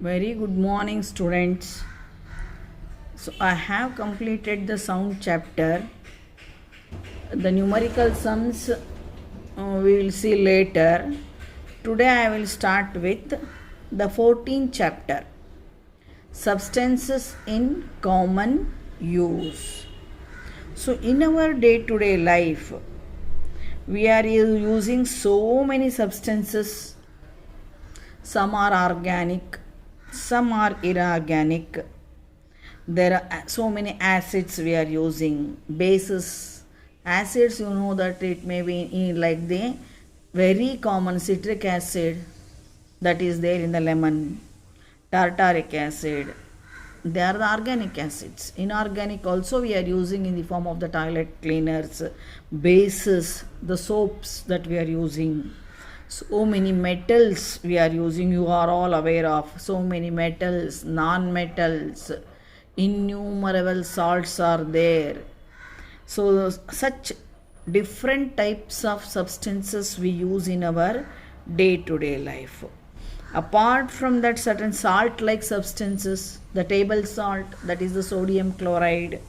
Very good morning, students. So, I have completed the sound chapter. The numerical sums we will see later. Today, I will start with the 14th chapter, Substances in Common Use. So, in our day to day life, we are using so many substances. Some are organic, some are inorganic. There are so many acids we are using, bases. Acids, you know that it may be like the very common citric acid that is there in the lemon, tartaric acid. They are the organic acids. Inorganic also we are using in the form of the toilet cleaners, bases, the soaps that we are using. So many metals we are using, you are all aware of. So many metals, non-metals, innumerable salts are there. So such different types of substances we use in our day-to-day life. Apart from that, certain salt-like substances, the table salt, that is the sodium chloride,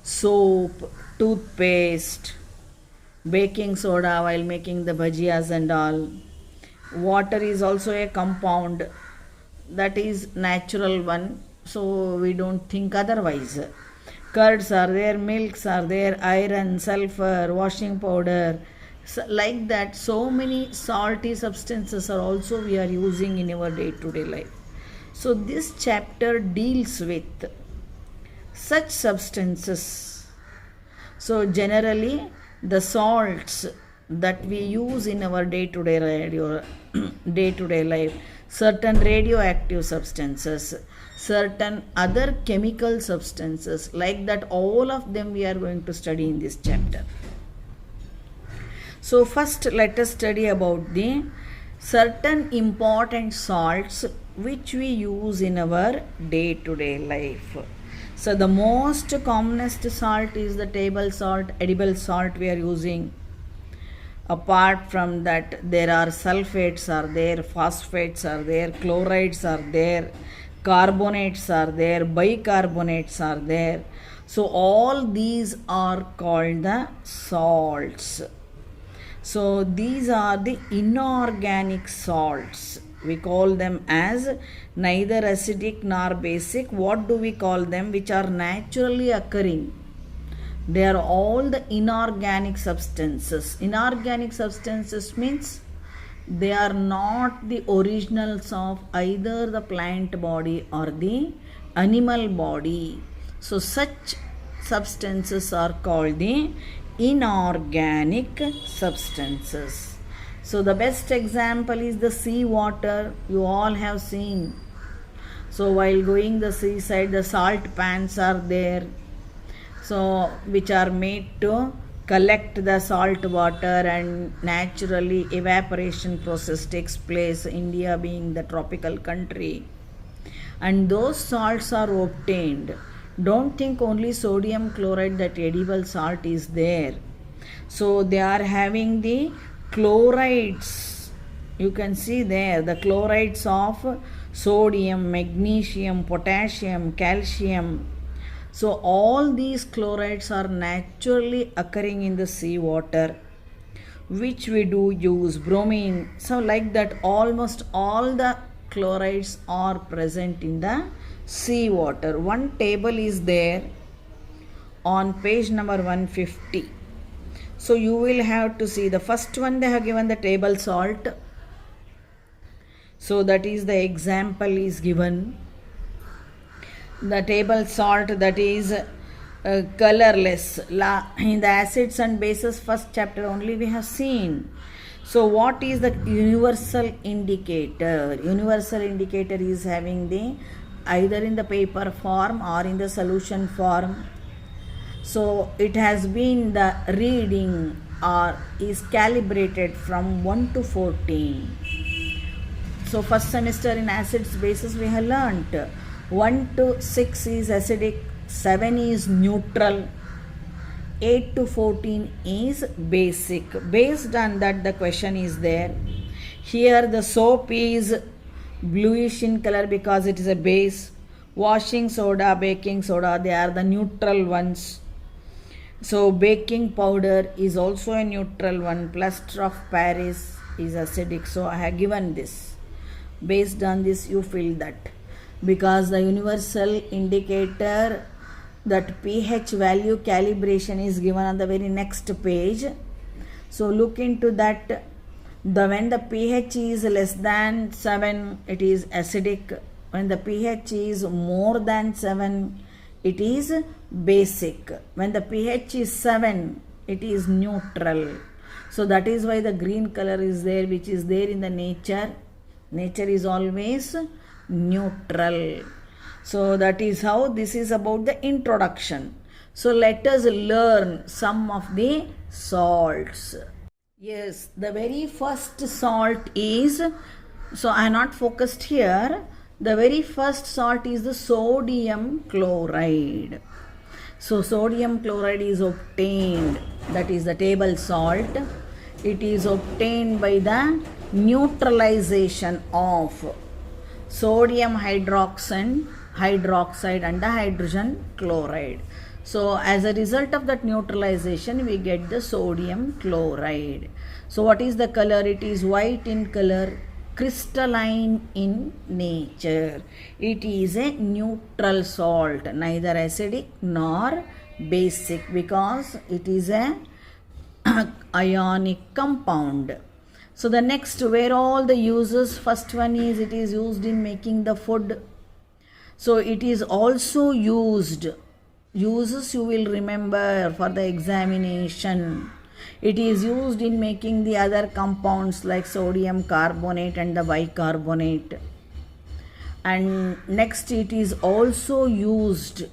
soap, toothpaste, baking soda while making the bhajiyas and all. Water is also a compound, that is natural one, so we don't think otherwise. Curds are there, milks are there, iron, sulfur, washing powder, so like that. So many salty substances are also we are using in our day-to-day life. So this chapter deals with such substances. So generally the salts that we use in our day-to-day life, certain radioactive substances, certain other chemical substances, like that, all of them we are going to study in this chapter. So first let us study about the certain important salts which we use in our day-to-day life. So the most commonest salt is the table salt, edible salt we are using. Apart from that, there are sulfates are there, phosphates are there, chlorides are there, carbonates are there, bicarbonates are there. So all these are called the salts. So these are the inorganic salts. We call them as neither acidic nor basic. What do we call them? Which are naturally occurring. They are all the inorganic substances. Inorganic substances means they are not the originals of either the plant body or the animal body. So such substances are called the inorganic substances. So the best example is the sea water. You all have seen. So while going the seaside, the salt pans are there. So which are made to collect the salt water, and naturally evaporation process takes place, India being the tropical country, and those salts are obtained. Don't think only sodium chloride, that edible salt is there. So they are having the chlorides. You can see there the chlorides of sodium, magnesium, potassium, calcium. So all these chlorides are naturally occurring in the sea water, which we do use. Bromine. So like that, almost all the chlorides are present in the sea water. One table is there on page number 150. So you will have to see the first one. They have given the table salt. So that is the example is given. The table salt, that is colorless. In the acids and bases, first chapter only we have seen. So what is the universal indicator? Universal indicator is having the either in the paper form or in the solution form. So it has been the reading or is calibrated from 1 to 14. So first semester in acids bases we have learnt 1 to 6 is acidic, 7 is neutral, 8 to 14 is basic. Based on that, the question is there. Here the soap is bluish in color because it is a base. Washing soda, baking soda, they are the neutral ones. So baking powder is also a neutral one. Plaster of Paris is acidic. So I have given this. Based on this, you feel that. Because the universal indicator, that pH value calibration is given on the very next page. So look into that. When the pH is less than 7, it is acidic. When the pH is more than 7, it is basic. When the pH is 7, it is neutral. So that is why the green color is there, which is there in the nature. Nature is always neutral. So that is how this is about the introduction. So let us learn some of the salts. Yes, the very first salt is, so I am not focused here. The very first salt is the sodium chloride. So sodium chloride is obtained, that is the table salt. It is obtained by the neutralization of sodium hydroxide and the hydrogen chloride. So as a result of that neutralization, we get the sodium chloride. So what is the color? It is white in color, crystalline in nature. It is a neutral salt, neither acidic nor basic, because it is a ionic compound. So the next, where all the uses, first one is it is used in making the food. So it is also used, uses you will remember for the examination. It is used in making the other compounds like sodium carbonate and the bicarbonate. And next, it is also used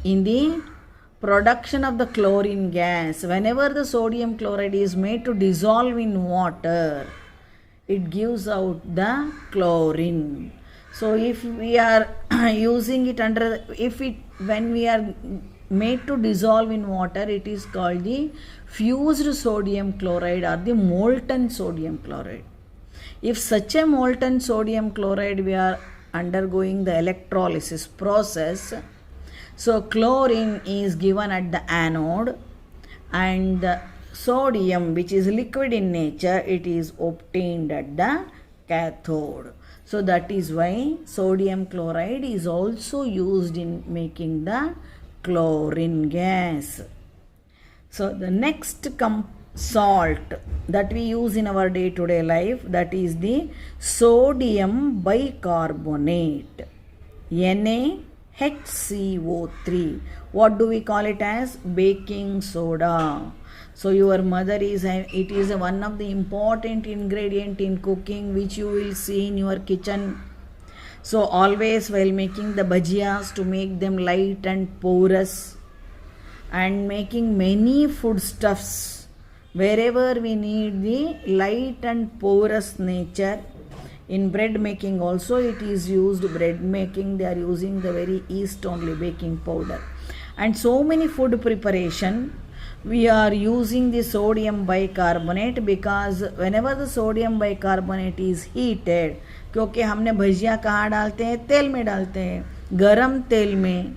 in the production of the chlorine gas. Whenever the sodium chloride is made to dissolve in water, it gives out the chlorine. So if we are using it under, when we are made to dissolve in water, it is called the fused sodium chloride or the molten sodium chloride. If such a molten sodium chloride we are undergoing the electrolysis process, so chlorine is given at the anode, and the sodium, which is liquid in nature, it is obtained at the cathode. So that is why sodium chloride is also used in making the chlorine gas. So the next salt that we use in our day-to-day life, that is the sodium bicarbonate, NaHCO3. What do we call it as? Baking soda. So your mother it is one of the important ingredient in cooking, which you will see in your kitchen. So always while making the bhajiyas, to make them light and porous, and making many foodstuffs, wherever we need the light and porous nature. In bread making also it is used. Bread making, they are using the very yeast only, baking powder. And so many food preparation, we are using the sodium bicarbonate, because whenever the sodium bicarbonate is heated, क्योंकि हमने भजिया कहाँ डालते हैं? तेल में डालते हैं, गरम तेल में.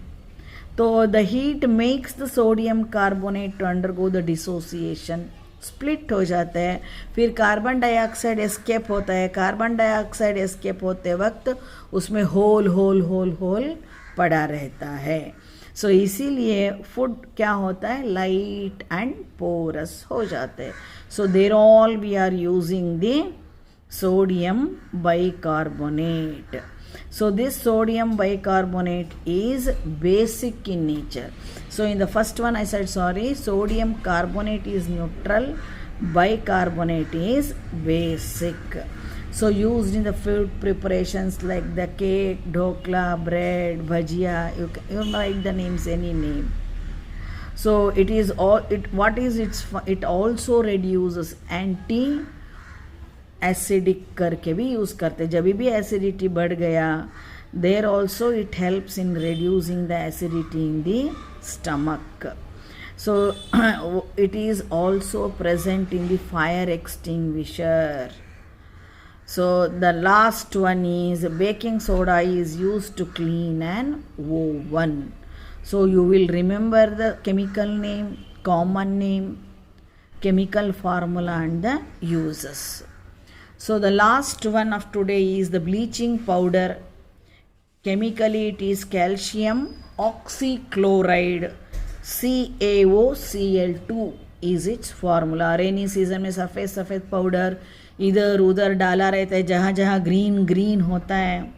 तो the heat makes the sodium carbonate to undergo the dissociation, split हो जाता है. फिर कार्बन डाइऑक्साइड एस्केप होता है. कार्बन डाइऑक्साइड एस्केप होते वक्त उसमें होल होल होल होल पड़ा रहता है. सो इसीलिए फूड क्या होता है? लाइट एंड पोरस हो जाते हैं. So there all we are using the sodium bicarbonate. So this sodium bicarbonate is basic in nature. So in the first one I said, sodium carbonate is neutral, bicarbonate is basic. So used in the food preparations like the cake, dhokla, bread, bhajia, you write the names, any name. So it is all, it also reduces anti acidic करके भी use करते. जब भी acidity बढ़ गया, there also it helps in reducing the acidity in the stomach. So it is also present in the fire extinguisher. So the last one is baking soda is used to clean an oven. So you will remember the chemical name, common name, chemical formula and the uses. So the last one of today is the bleaching powder. Chemically it is calcium oxychloride, CaOCl2 is its formula. Rainy season में सफ़ेद सफ़ेद powder इधर उधर डाला रहता है, जहाँ जहाँ ग्रीन ग्रीन होता है,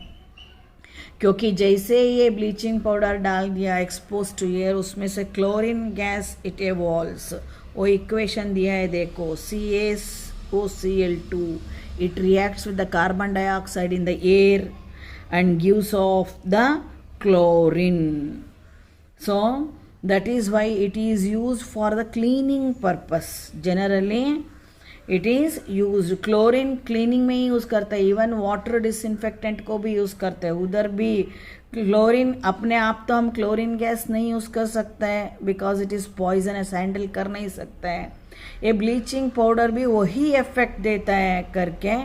क्योंकि जैसे ये ब्लीचिंग पाउडर डाल दिया एक्सपोज टू एयर, उसमें से क्लोरीन गैस इट एवॉल्व्स. वो इक्वेशन दिया है देखो, CaOCl2, it reacts with the carbon dioxide in the air and gives off the chlorine. So that is why it is used for the cleaning purpose. Generally it is used, chlorine cleaning में use करते हैं, even water disinfectant को भी use करते हैं, उधर भी chlorine. अपने आप तो हम क्लोरीन गैस नहीं यूज़ कर सकते हैं because it is poisonous, handle कर नहीं सकते हैं. ये ब्लीचिंग पाउडर भी वही इफेक्ट देता है करके,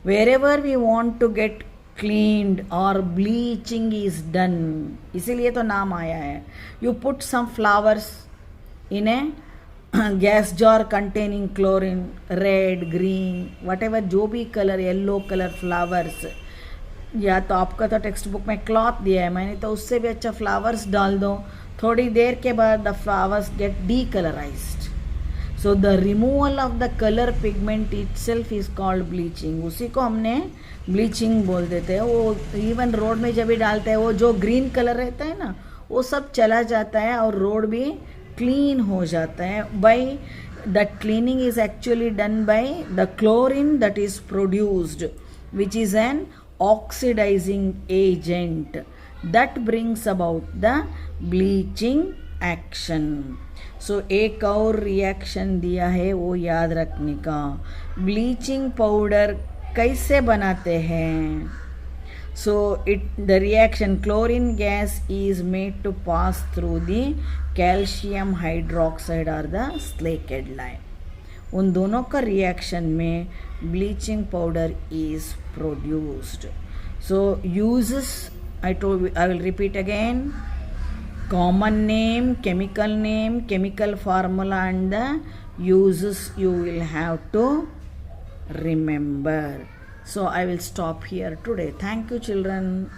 wherever we want to get cleaned or bleaching is done, इसीलिए तो नाम आया है. You put some flowers in a gas jar containing chlorine, red, green, whatever, जो भी कलर, येलो कलर फ्लावर्स, या तो आपका तो टेक्स्ट बुक में क्लॉथ दिया है, मैंने तो उससे भी अच्छा फ्लावर्स डाल दो, थोड़ी देर के बाद the flowers get decolourised. So the removal of the colour pigment itself is called bleaching. उसी को हमने ब्लीचिंग बोल देते हैं. वो इवन रोड में जब भी डालते हैं, वो जो ग्रीन कलर रहता है ना, वो सब चला जाता है और रोड भी क्लीन हो जाता है. By that cleaning is actually done by the chlorine that is produced, which is an oxidising agent that brings about the bleaching action. So एक और रिएक्शन दिया है वो याद रखने का. ब्लीचिंग पाउडर कैसे बनाते हैं? So the reaction, chlorine gas is made to pass through the calcium hydroxide और द स्लेकेड लाइम. उन दोनों का रिएक्शन में bleaching powder is produced. So uses, I will repeat again. Common name, chemical formula and the uses you will have to remember. So I will stop here today. Thank you, children.